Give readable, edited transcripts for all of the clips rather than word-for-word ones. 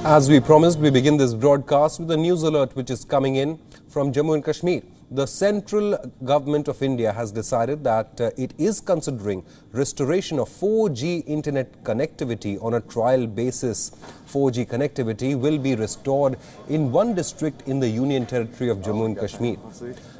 As we promised, we begin this broadcast with a news alert which is coming in from Jammu and Kashmir. The central government of India has decided that it is considering restoration of 4G internet connectivity on a trial basis. 4G connectivity will be restored in one district in the Union Territory of Jammu and Kashmir.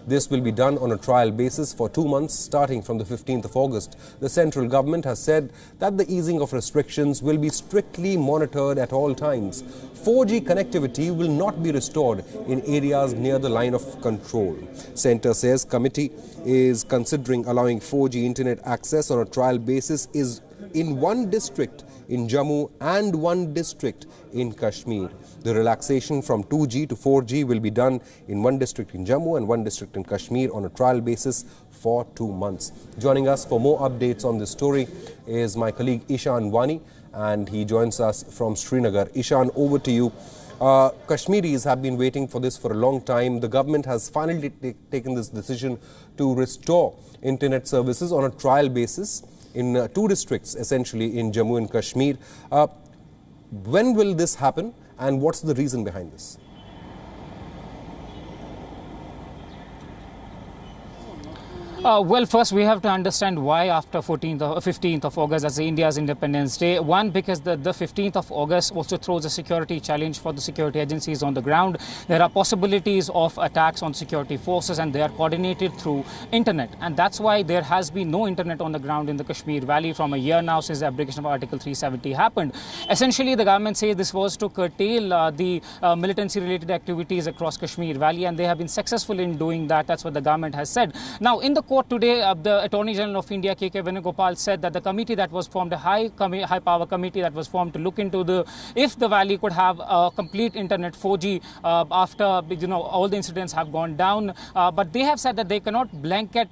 This will be done on a trial basis for 2 months starting from the 15th of August. The central government has said that the easing of restrictions will be strictly monitored at all times. 4G connectivity will not be restored in areas near the line of control. Centre says committee is considering allowing 4G internet access on a trial basis is in one district in Jammu and one district in Kashmir. The relaxation from 2G to 4G will be done in one district in Jammu and one district in Kashmir on a trial basis for 2 months. Joining us for more updates on this story is my colleague Ishan Wani, and he joins us from Srinagar. Ishan, over to you. Kashmiris have been waiting for this for a long time. The government has finally taken this decision to restore internet services on a trial basis in 2 districts, essentially in Jammu and Kashmir. When will this happen, and what's the reason behind this? Well, first we have to understand why after 15th of August as India's Independence Day. One, because the 15th of August also throws a security challenge for the security agencies on the ground. There are possibilities of attacks on security forces, and they are coordinated through internet. And that's why there has been no internet on the ground in the Kashmir Valley from a year now since the abrogation of Article 370 happened. Essentially, the government says this was to curtail the militancy-related activities across Kashmir Valley, and they have been successful in doing that. That's what the government has said. Now, in the court today, the Attorney General of India, K.K. Venugopal, said that the committee that was formed, a high-power committee that was formed to look into if the valley could have a complete internet 4G after all the incidents have gone down, but they have said that they cannot blanket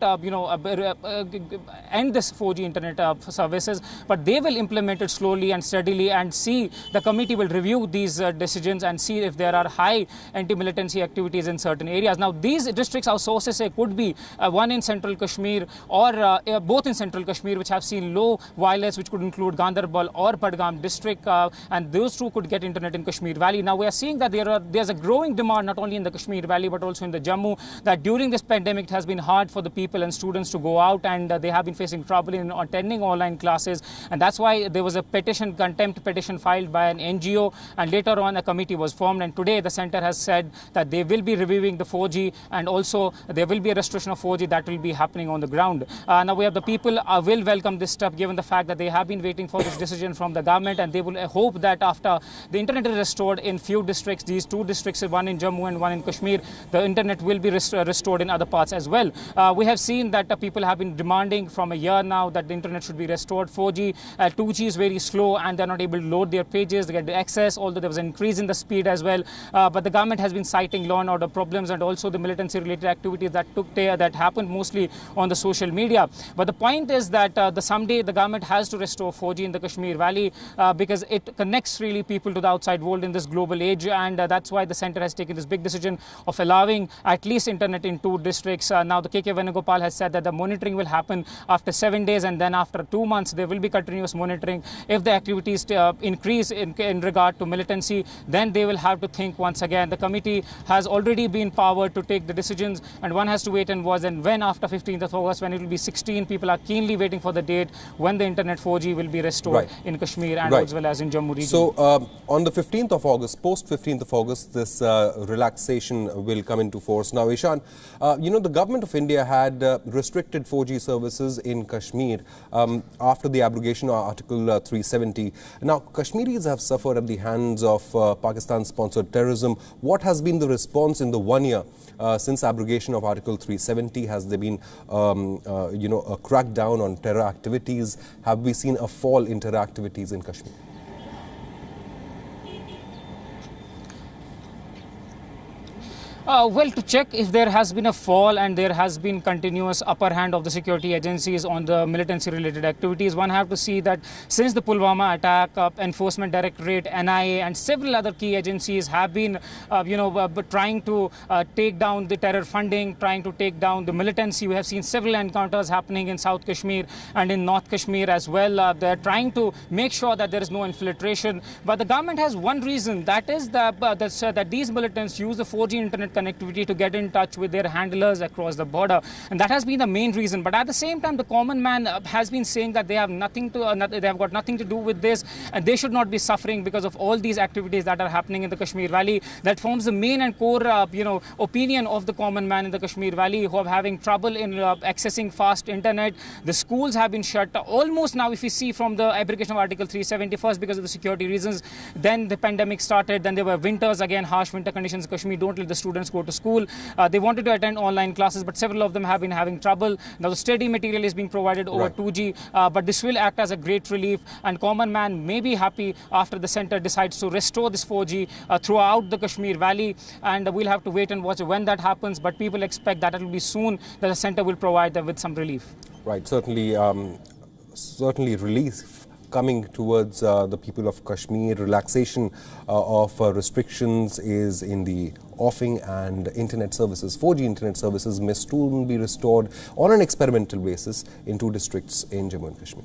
end this 4G internet services, but they will implement it slowly and steadily, and see the committee will review these decisions and see if there are high anti-militancy activities in certain areas. Now, these districts, our sources say, could be one in Central Kashmir or both in Central Kashmir, which have seen low violence, which could include Ganderbal or Budgam district, and those two could get internet in Kashmir Valley. Now, we are seeing that there's a growing demand not only in the Kashmir Valley but also in the Jammu, that during this pandemic it has been hard for the people and students to go out, and they have been facing trouble in attending online classes, and that's why there was a contempt petition filed by an NGO, and later on a committee was formed, and today the centre has said that they will be reviewing the 4G, and also there will be a restoration of 4G that will be happening on the ground. Now, we have the people will welcome this step, given the fact that they have been waiting for this decision from the government, and they will hope that after the internet is restored in few districts, these 2 districts, one in Jammu and one in Kashmir, the internet will be restored in other parts as well. We have seen that people have been demanding from a year now that the internet should be restored. 4G, 2G is very slow, and they're not able to load their pages, they get the access, although there was an increase in the speed as well. But the government has been citing law and order problems and also the militancy-related activities that happened mostly on the social media. But the point is that someday the government has to restore 4G in the Kashmir Valley because it connects really people to the outside world in this global age, and that's why the centre has taken this big decision of allowing at least internet in 2 districts. Now, the K.K. Venugopal has said that the monitoring will happen after 7 days, and then after 2 months there will be continuous monitoring. If the activities increase in regard to militancy, then they will have to think once again. The committee has already been powered to take the decisions, and one has to wait and watch, and when after 15th of August, when it will be 16, people are keenly waiting for the date when the internet 4G will be restored in Kashmir and as well as in Jammu region. So, on the 15th of August, post 15th of August, this relaxation will come into force. Now, Ishan, the government of India had restricted 4G services in Kashmir after the abrogation of Article 370. Now, Kashmiris have suffered at the hands of Pakistan-sponsored terrorism. What has been the response in the 1 year since abrogation of Article 370? Has there been a crackdown on terror activities? Have we seen a fall in terror activities in Kashmir? Well, to check if there has been a fall and there has been continuous upper hand of the security agencies on the militancy-related activities, one have to see that since the Pulwama attack, Enforcement Directorate, NIA, and several other key agencies have been, trying to take down the terror funding, trying to take down the militancy. We have seen several encounters happening in South Kashmir and in North Kashmir as well. They're trying to make sure that there is no infiltration. But the government has one reason, that is that these militants use the 4G internet connectivity to get in touch with their handlers across the border, and that has been the main reason. But at the same time, the common man has been saying that they have nothing to, they have got nothing to do with this, and they should not be suffering because of all these activities that are happening in the Kashmir Valley. That forms the main and core, opinion of the common man in the Kashmir Valley, who are having trouble in accessing fast internet. The schools have been shut almost now. If you see from the abrogation of Article 370, first because of the security reasons, then the pandemic started, then there were winters again, harsh winter conditions in Kashmir don't let the students go to school. They wanted to attend online classes, but several of them have been having trouble. Now the study material is being provided over 2G, but this will act as a great relief, and common man may be happy after the center decides to restore this 4G throughout the Kashmir Valley, and we'll have to wait and watch when that happens, but people expect that it will be soon that the center will provide them with some relief. Right, certainly relief coming towards the people of Kashmir. Relaxation of restrictions is in the offing, and internet services, 4G internet services, may soon be restored on an experimental basis in 2 districts in Jammu and Kashmir.